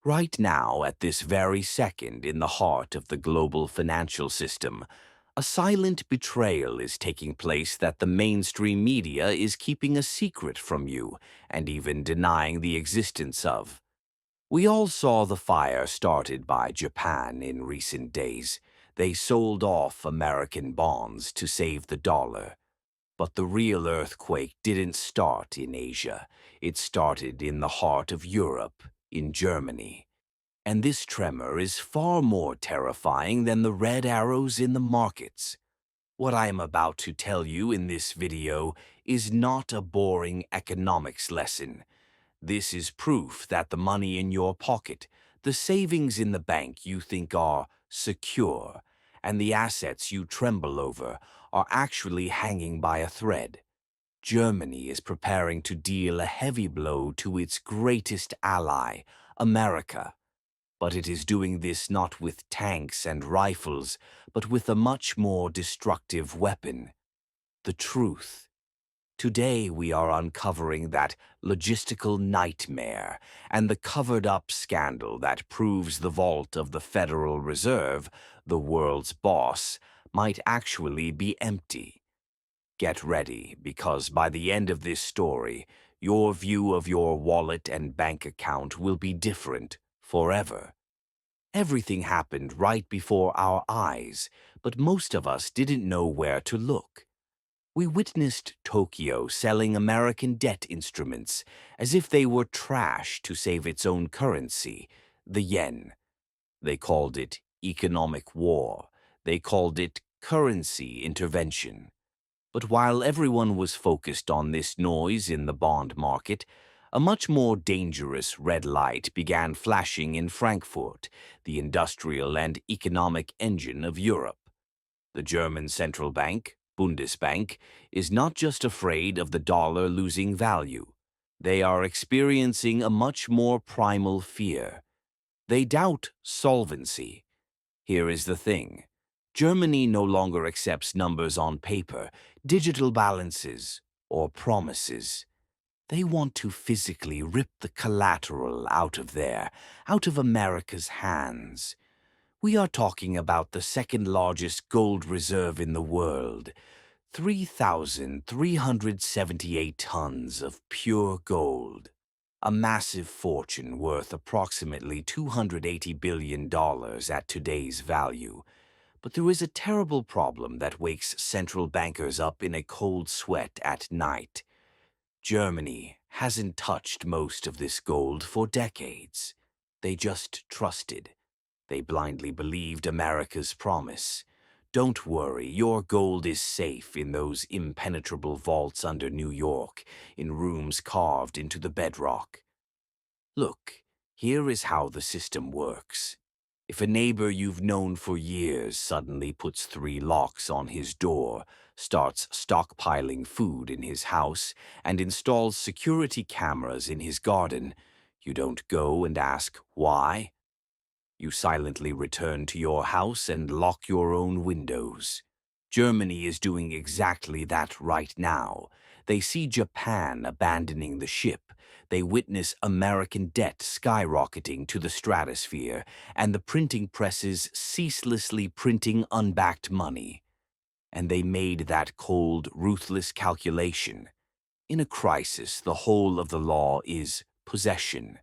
Right now, at this very second, in the heart of the global financial system, a silent betrayal is taking place that the mainstream media is keeping a secret from you and even denying the existence of. We all saw the fire started by Japan in recent days. They sold off American bonds to save the dollar. But the real earthquake didn't start in Asia. It started in the heart of Europe, in Germany. And this tremor is far more terrifying than the red arrows in the markets. What I am about to tell you in this video is not a boring economics lesson. This is proof that the money in your pocket, the savings in the bank you think are secure, and the assets you tremble over are actually hanging by a thread. Germany is preparing to deal a heavy blow to its greatest ally, America. But it is doing this not with tanks and rifles, but with a much more destructive weapon: the truth. Today we are uncovering that logistical nightmare and the covered-up scandal that proves the vault of the Federal Reserve, the world's boss, might actually be empty. Get ready, because by the end of this story, your view of your wallet and bank account will be different forever. Everything happened right before our eyes, but most of us didn't know where to look. We witnessed Tokyo selling American debt instruments as if they were trash to save its own currency, the yen. They called it economic war. They called it currency intervention. But while everyone was focused on this noise in the bond market, a much more dangerous red light began flashing in Frankfurt, the industrial and economic engine of Europe. The German central bank, Bundesbank, is not just afraid of the dollar losing value. They are experiencing a much more primal fear. They doubt solvency. Here is the thing. Germany no longer accepts numbers on paper, digital balances, or promises. They want to physically rip the collateral out of America's hands. We are talking about the second largest gold reserve in the world, 3,378 tons of pure gold. A massive fortune worth approximately $280 billion at today's value. But there is a terrible problem that wakes central bankers up in a cold sweat at night. Germany hasn't touched most of this gold for decades. They just trusted. They blindly believed America's promise. Don't worry, your gold is safe in those impenetrable vaults under New York, in rooms carved into the bedrock. Look, here is how the system works. If a neighbor you've known for years suddenly puts 3 locks on his door, starts stockpiling food in his house, and installs security cameras in his garden, you don't go and ask why. You silently return to your house and lock your own windows. Germany is doing exactly that right now. They see Japan abandoning the ship. They witness American debt skyrocketing to the stratosphere, and the printing presses ceaselessly printing unbacked money. And they made that cold, ruthless calculation. In a crisis, the whole of the law is possession.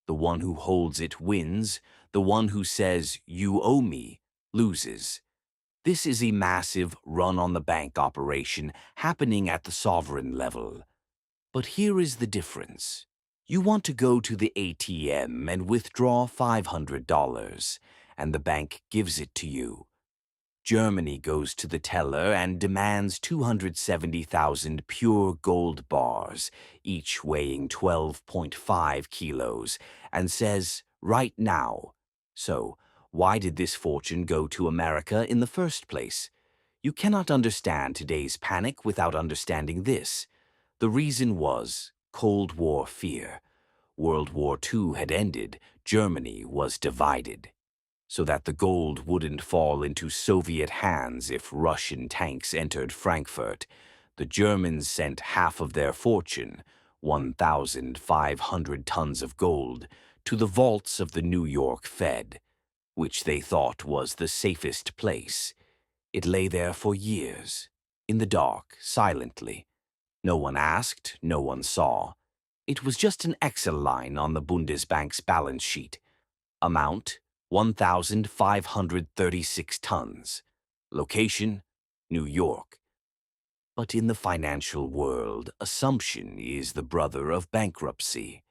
The one who holds it wins. The one who says, "You owe me," loses. This is a massive run-on-the-bank operation happening at the sovereign level. But here is the difference. You want to go to the ATM and withdraw $500, and the bank gives it to you. Germany goes to the teller and demands 270,000 pure gold bars, each weighing 12.5 kilos, and says, "Right now." So, why did this fortune go to America in the first place? You cannot understand today's panic without understanding this. The reason was Cold War fear. World War II had ended, Germany was divided. So that the gold wouldn't fall into Soviet hands if Russian tanks entered Frankfurt, the Germans sent half of their fortune, 1,500 tons of gold, to the vaults of the New York Fed, which they thought was the safest place. It lay there for years, in the dark, silently. No one asked, no one saw. It was just an Excel line on the Bundesbank's balance sheet. Amount, 1,536 tons. Location, New York. But in the financial world, assumption is the brother of bankruptcy.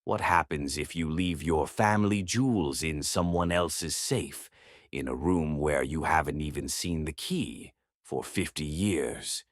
What happens if you leave your family jewels in someone else's safe, in a room where you haven't even seen the key, for 50 years?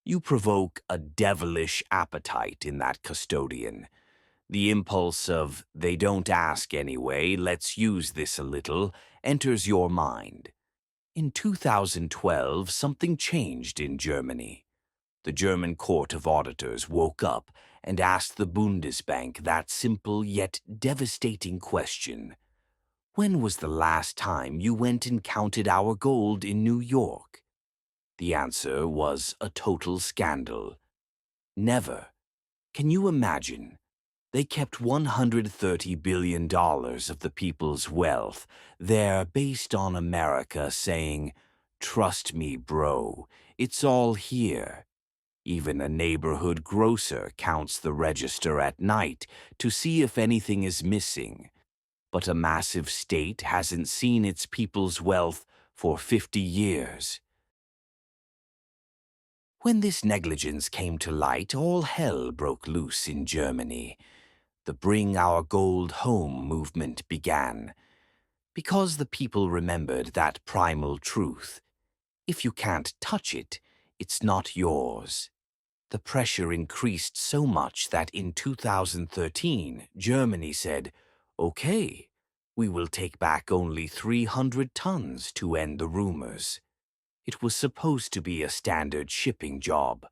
You provoke a devilish appetite in that custodian. The impulse of, they don't ask anyway, let's use this a little, enters your mind. In 2012, something changed in Germany. The German Court of Auditors woke up and asked the Bundesbank that simple yet devastating question. When was the last time you went and counted our gold in New York? The answer was a total scandal. Never. Can you imagine? They kept $130 billion of the people's wealth there based on America saying, "Trust me, bro, it's all here." Even a neighborhood grocer counts the register at night to see if anything is missing. But a massive state hasn't seen its people's wealth for 50 years. When this negligence came to light, all hell broke loose in Germany. The Bring Our Gold Home movement began. Because the people remembered that primal truth. If you can't touch it, it's not yours. The pressure increased so much that in 2013, Germany said, "Okay, we will take back only 300 tons to end the rumors." It was supposed to be a standard shipping job,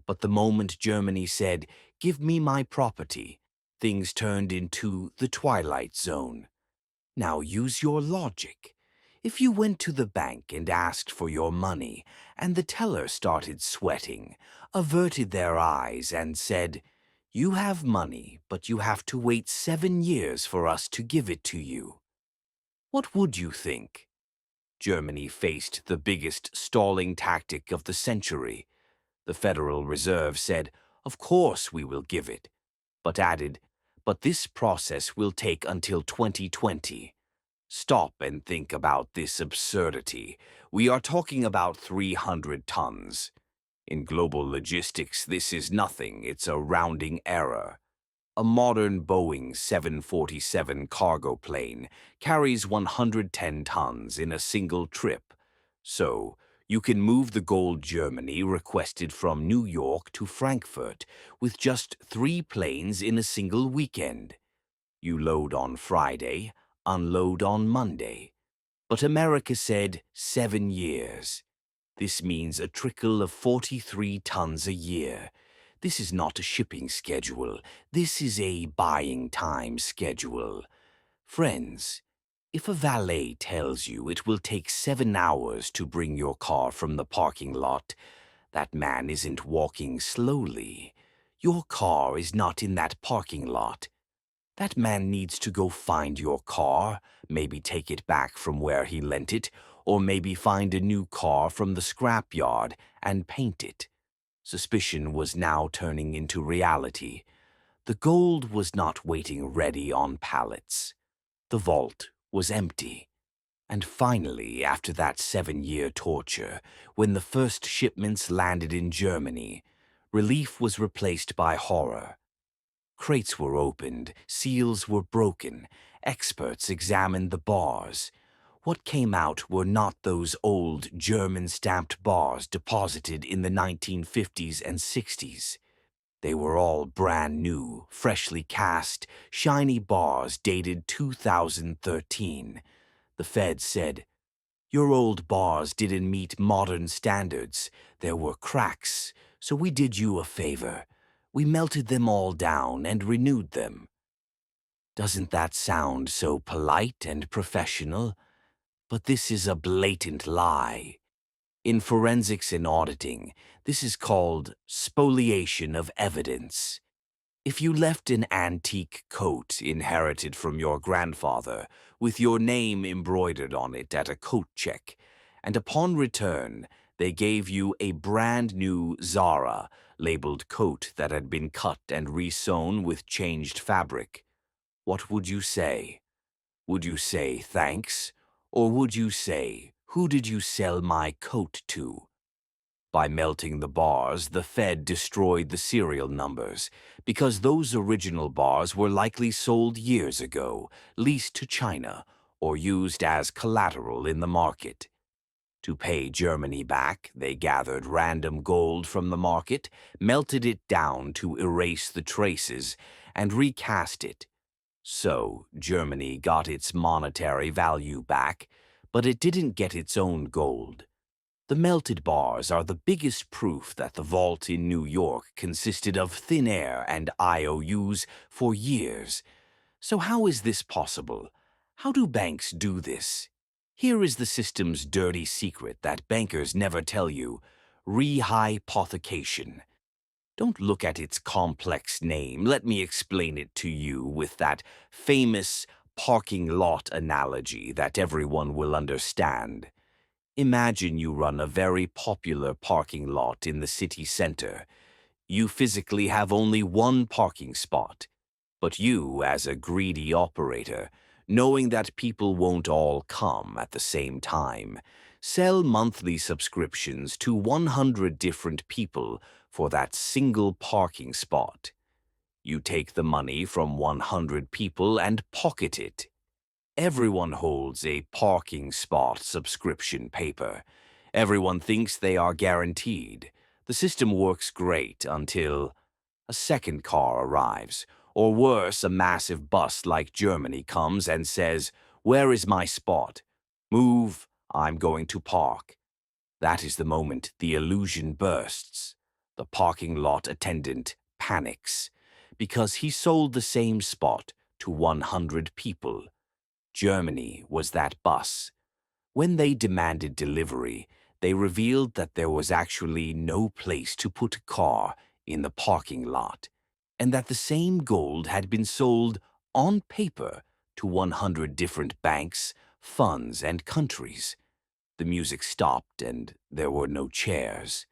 but the moment Germany said, "Give me my property," things turned into the Twilight Zone. Now use your logic. If you went to the bank and asked for your money, and the teller started sweating, averted their eyes and said, "You have money, but you have to wait 7 years for us to give it to you," what would you think? Germany faced the biggest stalling tactic of the century. The Federal Reserve said, "Of course we will give it," but added, "But this process will take until 2020. Stop and think about this absurdity. We are talking about 300 tons. In global logistics, this is nothing. It's a rounding error. A modern Boeing 747 cargo plane carries 110 tons in a single trip. So, you can move the gold Germany requested from New York to Frankfurt with just 3 planes in a single weekend. You load on Friday, unload on Monday. But America said 7 years. This means a trickle of 43 tons a year. This is not a shipping schedule. This is a buying time schedule. Friends, if a valet tells you it will take 7 hours to bring your car from the parking lot, that man isn't walking slowly. Your car is not in that parking lot. That man needs to go find your car, maybe take it back from where he lent it, or maybe find a new car from the scrapyard and paint it. Suspicion was now turning into reality. The gold was not waiting ready on pallets. The vault was empty. And finally, after that 7-year torture, when the first shipments landed in Germany, relief was replaced by horror. Crates were opened, seals were broken, experts examined the bars. What came out were not those old German-stamped bars deposited in the 1950s and 60s. They were all brand new, freshly cast, shiny bars dated 2013. The Fed said, "Your old bars didn't meet modern standards. There were cracks, so we did you a favor. We melted them all down and renewed them." Doesn't that sound so polite and professional? But this is a blatant lie. In forensics and auditing, this is called spoliation of evidence. If you left an antique coat inherited from your grandfather with your name embroidered on it at a coat check, and upon return they gave you a brand new Zara labeled coat that had been cut and resewn with changed fabric, what would you say? Would you say thanks? Or would you say, who did you sell my coat to? By melting the bars, the Fed destroyed the serial numbers, because those original bars were likely sold years ago, leased to China, or used as collateral in the market. To pay Germany back, they gathered random gold from the market, melted it down to erase the traces, and recast it. So, Germany got its monetary value back, but it didn't get its own gold. The melted bars are the biggest proof that the vault in New York consisted of thin air and IOUs for years. So how is this possible? How do banks do this? Here is the system's dirty secret that bankers never tell you: rehypothecation. Don't look at its complex name. Let me explain it to you with that famous parking lot analogy that everyone will understand. Imagine you run a very popular parking lot in the city center. You physically have only one parking spot, but you, as a greedy operator, knowing that people won't all come at the same time, sell monthly subscriptions to 100 different people for that single parking spot. You take the money from 100 people and pocket it. Everyone holds a parking spot subscription paper. Everyone thinks they are guaranteed. The system works great until a second car arrives, or worse, a massive bus like Germany comes and says, "Where is my spot? Move, I'm going to park." That is the moment the illusion bursts. The parking lot attendant panics because he sold the same spot to 100 people. Germany was that bus. When they demanded delivery, they revealed that there was actually no place to put a car in the parking lot, and that the same gold had been sold on paper to 100 different banks, funds, and countries. The music stopped and there were no chairs.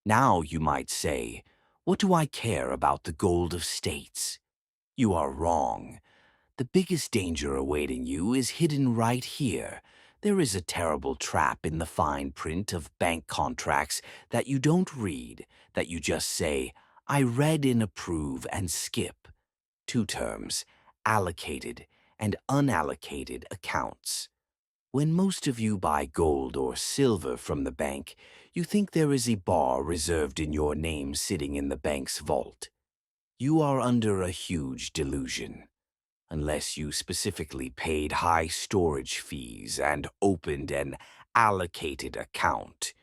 Now you might say, "What do I care about the gold of states?" You are wrong. The biggest danger awaiting you is hidden right here. There is a terrible trap in the fine print of bank contracts that you don't read, that you just say, "I read and approve," and skip. Two terms: allocated and unallocated accounts. When most of you buy gold or silver from the bank, you think there is a bar reserved in your name sitting in the bank's vault. You are under a huge delusion. Unless you specifically paid high storage fees and opened an allocated account,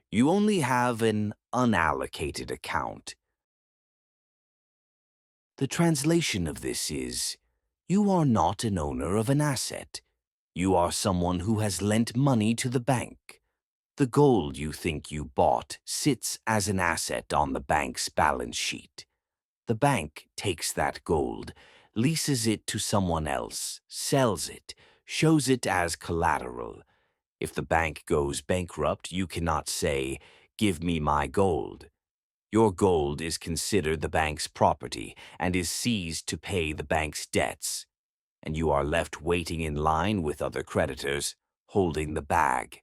you only have an unallocated account. The translation of this is, you are not an owner of an asset. You are someone who has lent money to the bank. The gold you think you bought sits as an asset on the bank's balance sheet. The bank takes that gold, leases it to someone else, sells it, shows it as collateral. If the bank goes bankrupt, you cannot say, "Give me my gold." Your gold is considered the bank's property and is seized to pay the bank's debts, and you are left waiting in line with other creditors, holding the bag.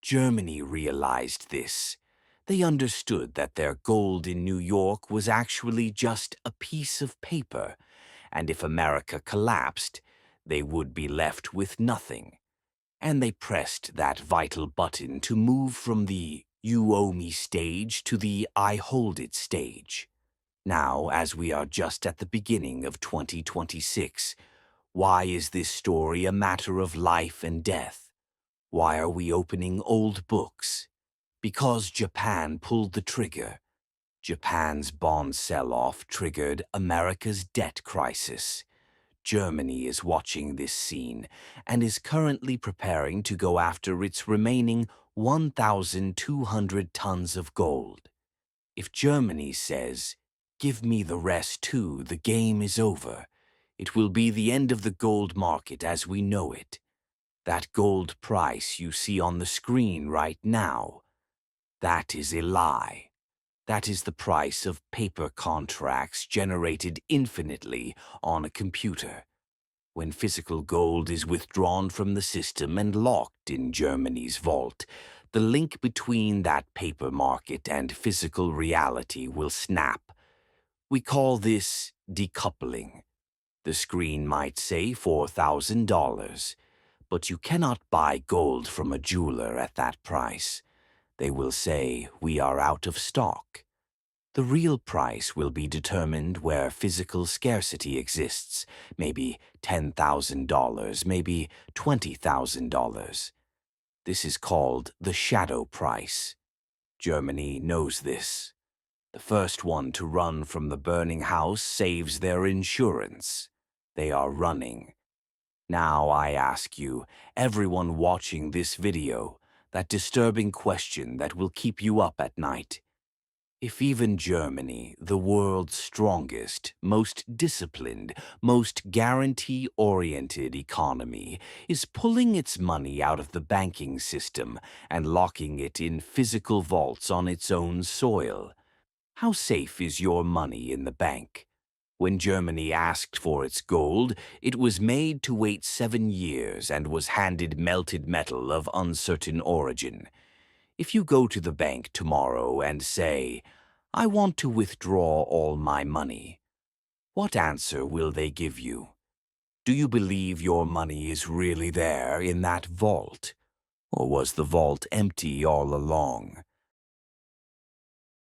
Germany realized this. They understood that their gold in New York was actually just a piece of paper, and if America collapsed, they would be left with nothing. And they pressed that vital button to move from the "you owe me" stage to the "I hold it" stage. Now, as we are just at the beginning of 2026, why is this story a matter of life and death? Why are we opening old books? Because Japan pulled the trigger. Japan's bond sell-off triggered America's debt crisis. Germany is watching this scene and is currently preparing to go after its remaining 1,200 tons of gold. If Germany says, Give me the rest too. The game is over. It will be the end of the gold market as we know it. That gold price you see on the screen right now, that is a lie. That is the price of paper contracts generated infinitely on a computer. When physical gold is withdrawn from the system and locked in Germany's vault, the link between that paper market and physical reality will snap. We call this decoupling. The screen might say $4,000, but you cannot buy gold from a jeweler at that price. They will say, "We are out of stock." The real price will be determined where physical scarcity exists, maybe $10,000, maybe $20,000. This is called the shadow price. Germany knows this. The first one to run from the burning house saves their insurance. They are running. Now I ask you, everyone watching this video, that disturbing question that will keep you up at night. If even Germany, the world's strongest, most disciplined, most guarantee-oriented economy, is pulling its money out of the banking system and locking it in physical vaults on its own soil, how safe is your money in the bank? When Germany asked for its gold, it was made to wait 7 years and was handed melted metal of uncertain origin. If you go to the bank tomorrow and say, "I want to withdraw all my money," what answer will they give you? Do you believe your money is really there in that vault? Or was the vault empty all along?